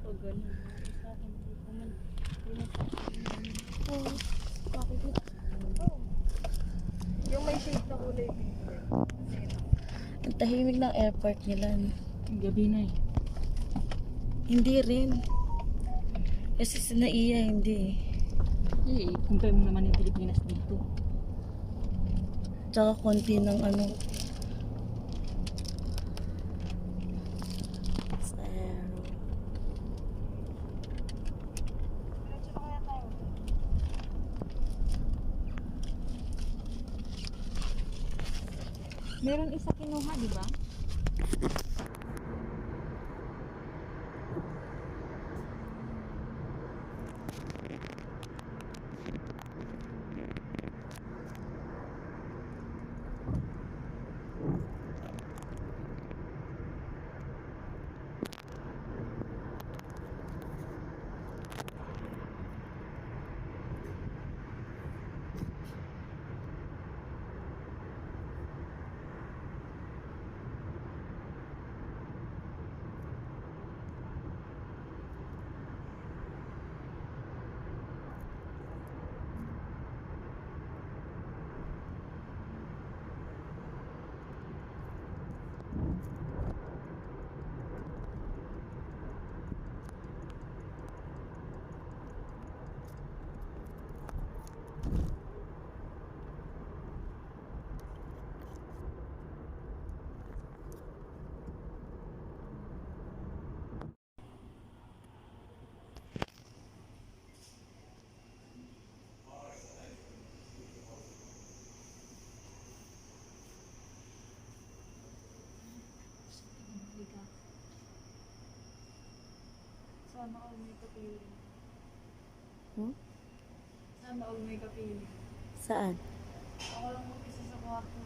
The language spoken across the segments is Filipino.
Pag ganun, sa akin, hindi ko man, hindi na sa akin. Oh, bakit? Oh. Yung may shade na kulay pink. Ang tahimik ng airport nila. Gabi na eh. Hindi rin. Kasi sa Naiya, hindi. Eh, compare mo naman yung Pilipinas dito. Tsaka konti ng ano. Sa air. Meron isa kinuha, di ba? Sana all may kapiling. Sana all may kapiling. Saan? Ako lang mag-isa sa kwarto.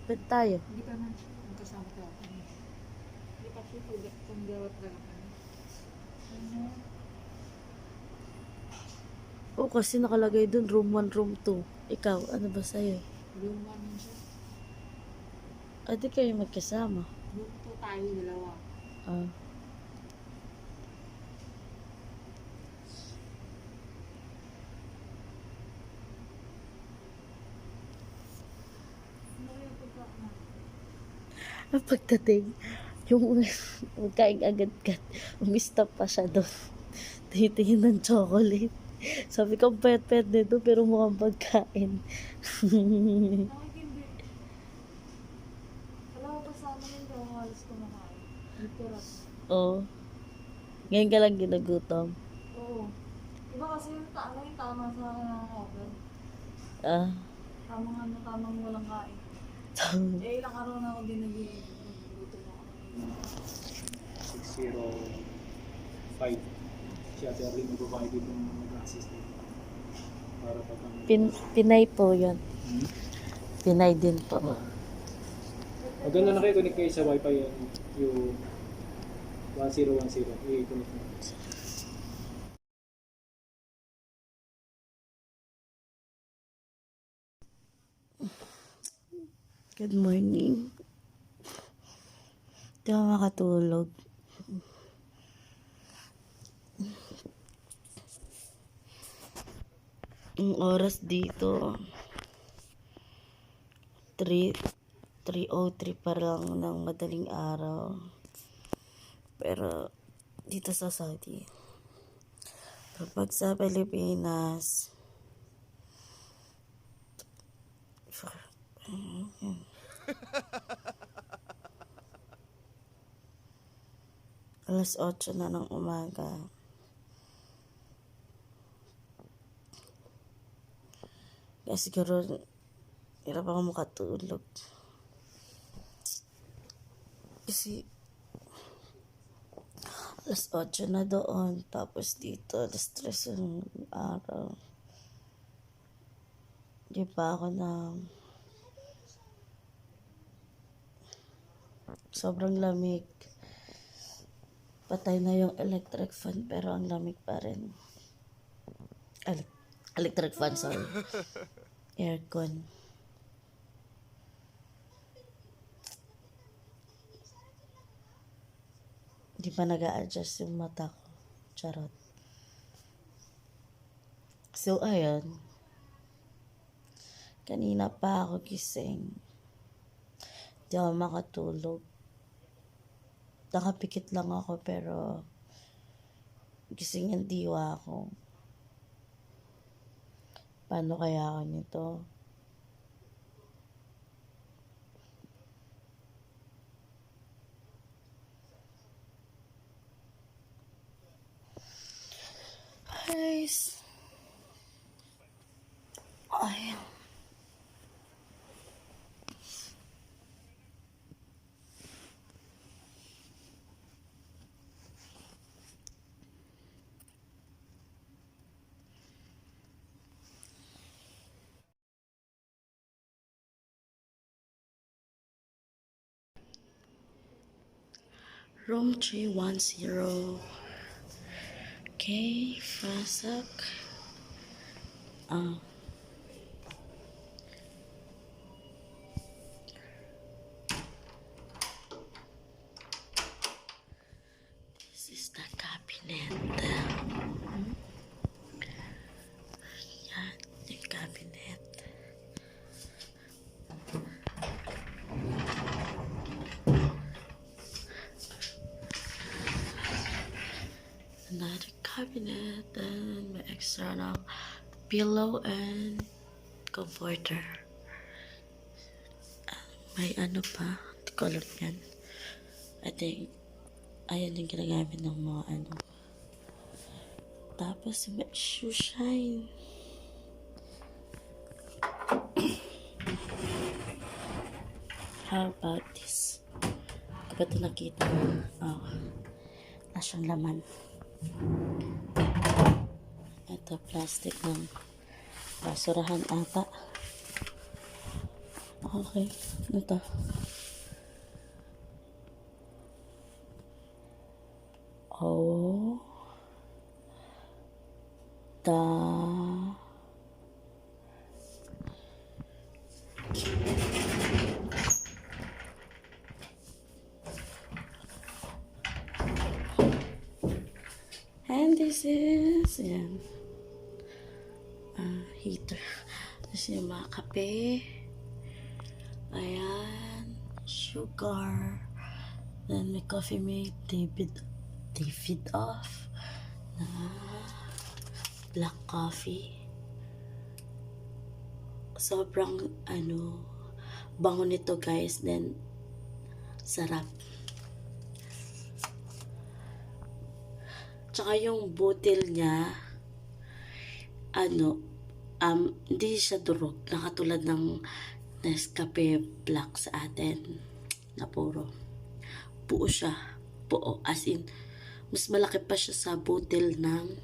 Ba't tayo? Hindi ka na magkasama ka. Hindi pa siya kung gawat lang ako. Ano? Oo, kasi nakalagay dun room 1, room 2. Ikaw, ano ba sa'yo? Room 1 yun siya. Di kayo magkasama. Room 2 tayo dalawa. Ah. Ano yung pagkakama? Ang pagdating, yung magkain agad ka, umistop pa siya doon. Titingin ng chocolate. Sabi ko, ang pet-pet nito, pero mukhang pagkain. Nakikindi. Alam mo pa sa amin hindi ako halos kumakain. Literal. Oo. Ngayon ka lang ginagutom. Oo. Iba kasi yung tama sa akin ng cover. Ah. Tamang walang kain. Eh, ilang araw na ako din nag-gutom ako. 605. Si Ate Arlene magbabayad dito ng mag-assist dito. Para pa kang... Pinay po yun. Pinay din po. Maganda na kayo, connect kayo sa wifi yung 1010. I-connect mo. Good morning. Di ako makatulog. Ang oras dito 3:03 pa lang ng madaling araw. Pero dito sa Saudi, kapag sa Pilipinas, alas 8 na ng umaga. Kaya siguro, hirap ako makatulog. Kasi, alas 8 na doon. Tapos dito, alas 3 yung araw. Di pa ako na... Sobrang lamig. Patay na yung electric fan, pero ang lamig pa rin. Electric fan, sorry. Aircon. Hindi pa nag-a-adjust yung mata ko. Charot. So, ayun. Kanina pa ako gising. Di ako makatulog. Nakapikit lang ako pero gising yung diwa ko. Paano kaya ako nito? Guys. Ay. Room 310. Okay, Fasak. This is the cabinet. Yan, yung cabinet. Another cabinet and may extra na pillow and comforter. May ano pa, di ko alam yan. I think, ayan yung ginagamit ng mga ano. Tapos may shoe shine. How about this? Hindi ba ito nakita? Oh, nasyang laman. Ito, plastic ng basurahan ata. Okay, ito. Oh, and this is, yan, heater. Tapos yung mga kape. Ayan, sugar. Then may coffee mate, David off na black coffee. Sobrang ano, bango nito guys. Then sarap. Tsaka yung bottle niya, ano, hindi siya durog. Nakatulad ng Nescafe Black sa atin na puro buo siya. Buo. As in, mas malaki pa siya sa bottle ng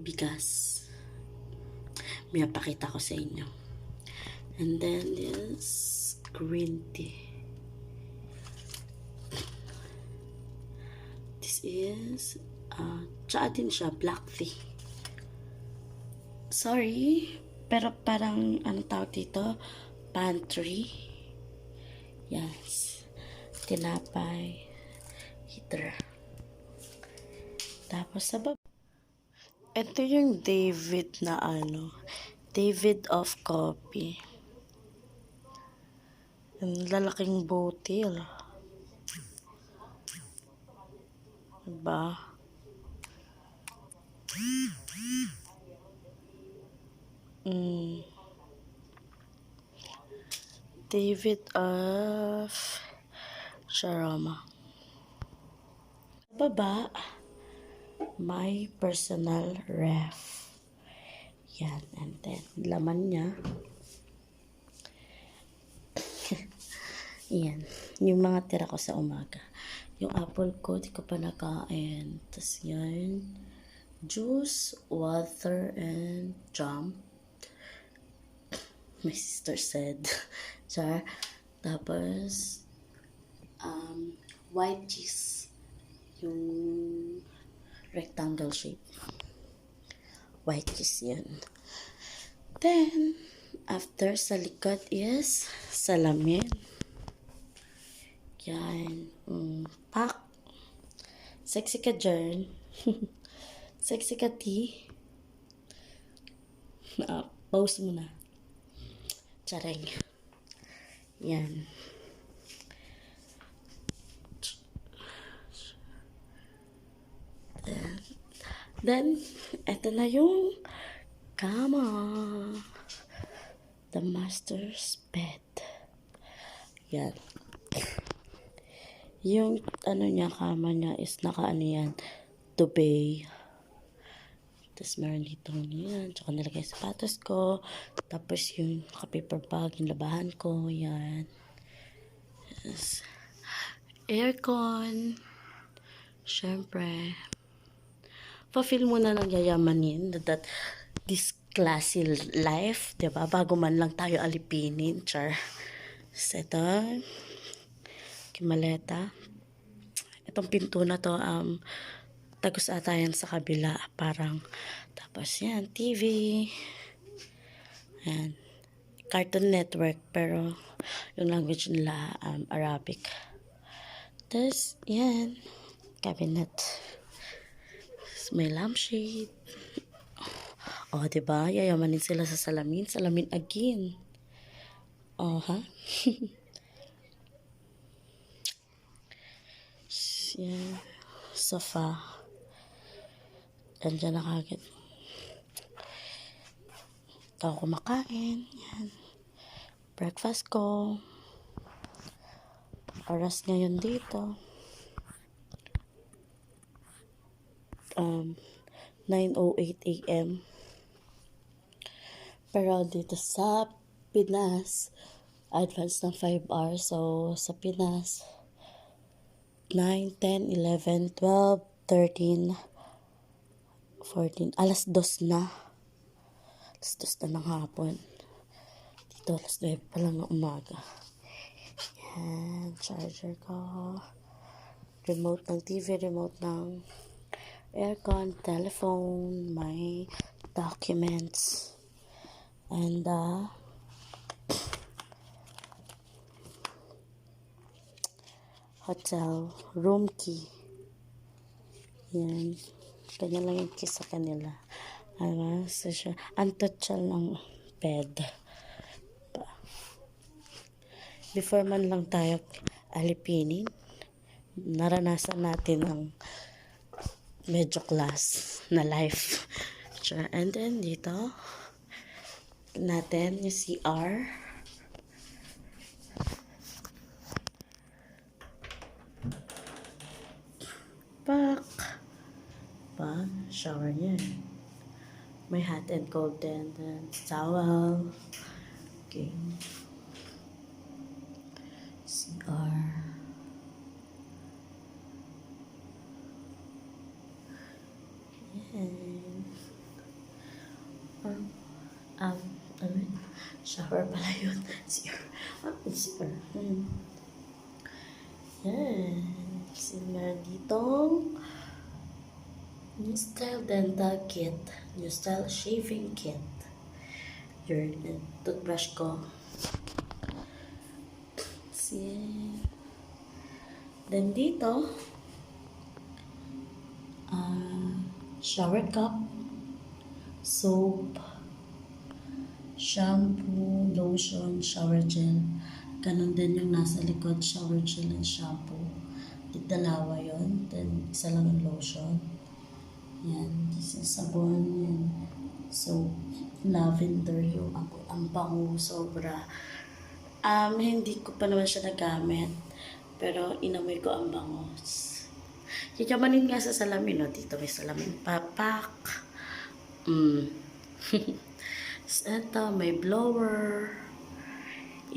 bigas. May pakita ko sa inyo. And then this green tea. This is tsaka din siya black tea. Sorry, pero parang ano tawag dito? Pantry. Yes. Tinapay. Heater. Tapos sa baba. Ito yung David na ano. David of coffee. Ang lalaking bottle. Diba? David of Sharama. Baba, my personal ref. Yan, and then laman niya. Yan, yung mga tira ko sa umaga. Yung apple ko, di ko pa nakain. Tapos yan, juice, water, and jam. My sister said. Char. Tapos, white cheese. Yung rectangle shape. White cheese yun. Then, after sa likod is salamin. Yan. Pak. Sexy ka dyan. Sexy ka, T. Pause mo na. Tsareng. Yan. Then, eto na yung kama. The master's bed. Yan. Yung niya, kama niya is naka yan, duvet. Tapos meron dito yan. Tsaka nilagay yung sapatos ko. Tapos yung paper bag, yung labahan ko. Yan. Yes. Aircon. Siyempre. Pa-feel mo na ng yayamanin that this classy life, diba? Bago man lang tayo alipinin. Char. So, ito. Kimaleta. Itong pinto na to, tagos ata yan sa kabila. Parang, tapos yan, TV. Yan. Cartoon Network. Pero, yung language nila, Arabic. Tapos, yan. Cabinet. May lampshade. Oh, diba? Yayamanin sila sa salamin. Salamin again. Oh, ha? Yan. Sofa. Andyan na kagad. Ito ako kumakain. Yan. Breakfast ko. Oras ngayon dito. 9:08 a.m. Pero dito sa Pinas, advance ng 5 hours. So, sa Pinas, 9, 10, 11, 12, 13, 14, alas 2 na. Alas 2 na ng hapon. Dito, alas 9 pa lang ng umaga. Yan, charger ko. Remote ng TV, remote ng aircon, telephone, my documents, and hotel room key. Yan. Kanya lang yung key sa kanila. So siya, untouched ng bed. Before man lang tayo alipinin, naranasan natin ang medyo class na life. And then dito natin yung CR. Pak. Shower niya. May hot and cold and towel. Okay. CR. Shower pala yun. CR. CR. Yan. Meron ditong new style dental kit. New style shaving kit. Yung toothbrush ko. See. Then dito, shower cup, soap, shampoo, lotion, shower gel. Ganon din yung nasa likod, shower gel and shampoo. Dalawa yun. Then, isa lang yung lotion. Yan. This is sabon. Yan. So, lavender yung ang bango. Sobra. Hindi ko pa naman siya nagamit. Pero, inamoy ko ang bangos. Yayamanin nga sa salamin, no? Dito may salamin. Papak. Ito, may blower.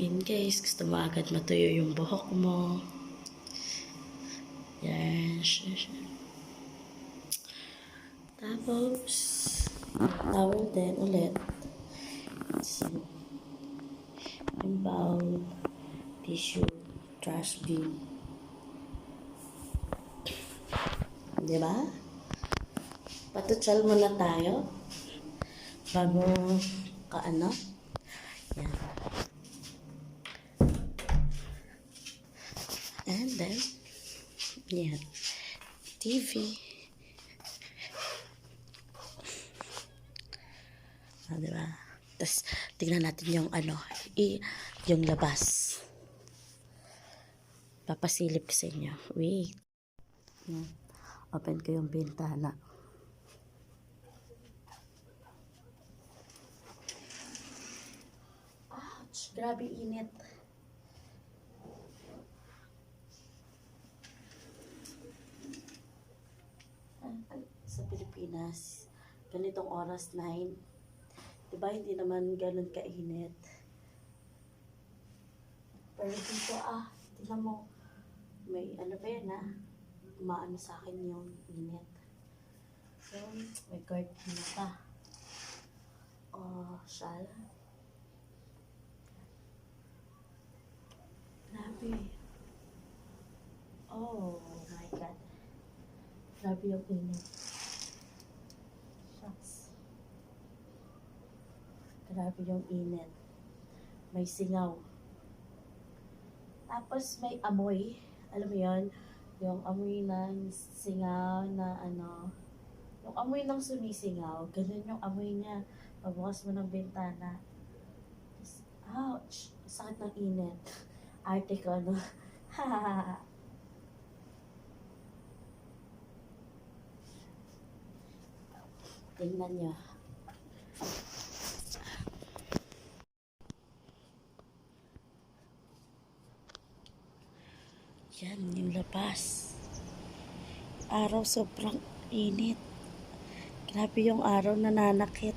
In case gusto mo agad matuyo yung buhok mo. Yes. Tapos, towel din ulit. So, yung bowl, tissue, trash bin. Diba? Patutsal muna tayo bago kaano. Yan. And Yan. TV. Diba? Tapos, tingnan natin yung yung labas. Papasilip ko sa inyo. Wait. Yan. Open ko yung bintana. Ouch! Grabe init. Sa Pilipinas, ganitong oras 9. Diba, hindi naman ganun kainit. Pero dito, tingnan mo, may ano pa yan umaano sa akin yung init. So, may curtain pa. Shawl. Grabe. Oh my God. Grabe yung init. Shucks. Grabe yung init. May singaw. Tapos may amoy. Alam mo yun? Yung amoy ng singaw na yung amoy ng sumisingaw. Ganun yung amoy niya. Pabukas mo ng bintana. Ouch! Sakit ng init. Arte ko, no? Tingnan nyo. Yan, yung labas. Araw sobrang init. Grabe yung araw, nananakit.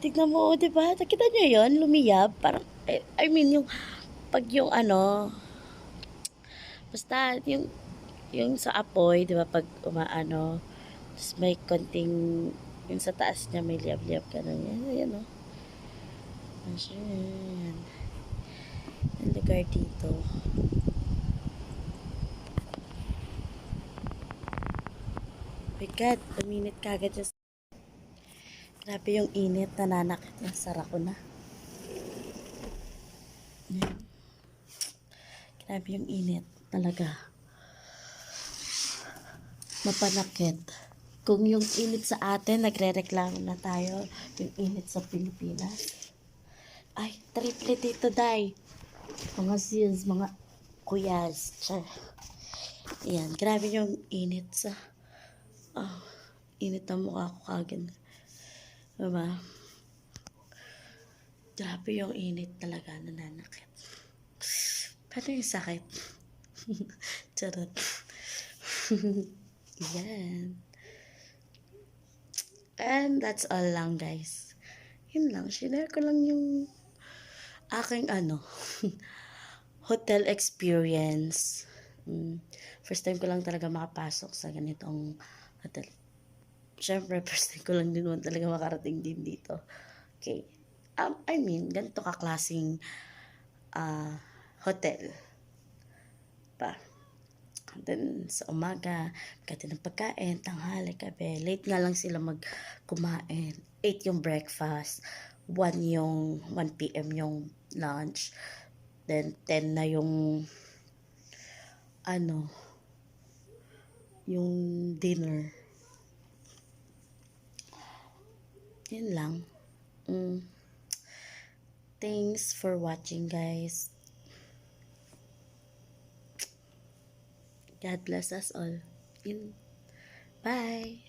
Tignan mo, diba? Nakita nyo yun? Lumiyab. Parang, I mean, yung, pag yung basta, yung sa apoy, diba? Pag umaano, tapos may konting, yung sa taas niya, may liyab-liyab ka na yan. Ayan, o. Ayan. Ang lugar dito. My God, uminit kagad yung grabe yung init, nananakit yung sara ko na. Yan. Grabe yung init, talaga. Mapanakit. Kung yung init sa atin, nagre-reklamo na tayo, yung init sa Pilipinas. Ay, triple dito, day. Mga sis, mga kuyas. Yan, grabe yung init sa init ang mukha ko kagad. Diba? Grabe yung init talaga, nananakit. Paano yung sakit? Charot. Yan. And that's all lang, guys. Yun lang. Share ko lang yung aking hotel experience. First time ko lang talaga makapasok sa ganitong hotel. Siyempre, first time ko lang din talaga makarating din dito. Okay. I mean, ganito kaklaseng hotel. Pa. Then, sa umaga, pagkati ng pagkain, tanghali, gabi. Late nga lang sila kumain. 8 yung breakfast. 1 p.m. yung lunch. Then, 10 na yung yung dinner. Yun lang. Thanks for watching, guys. God bless us all. Bye.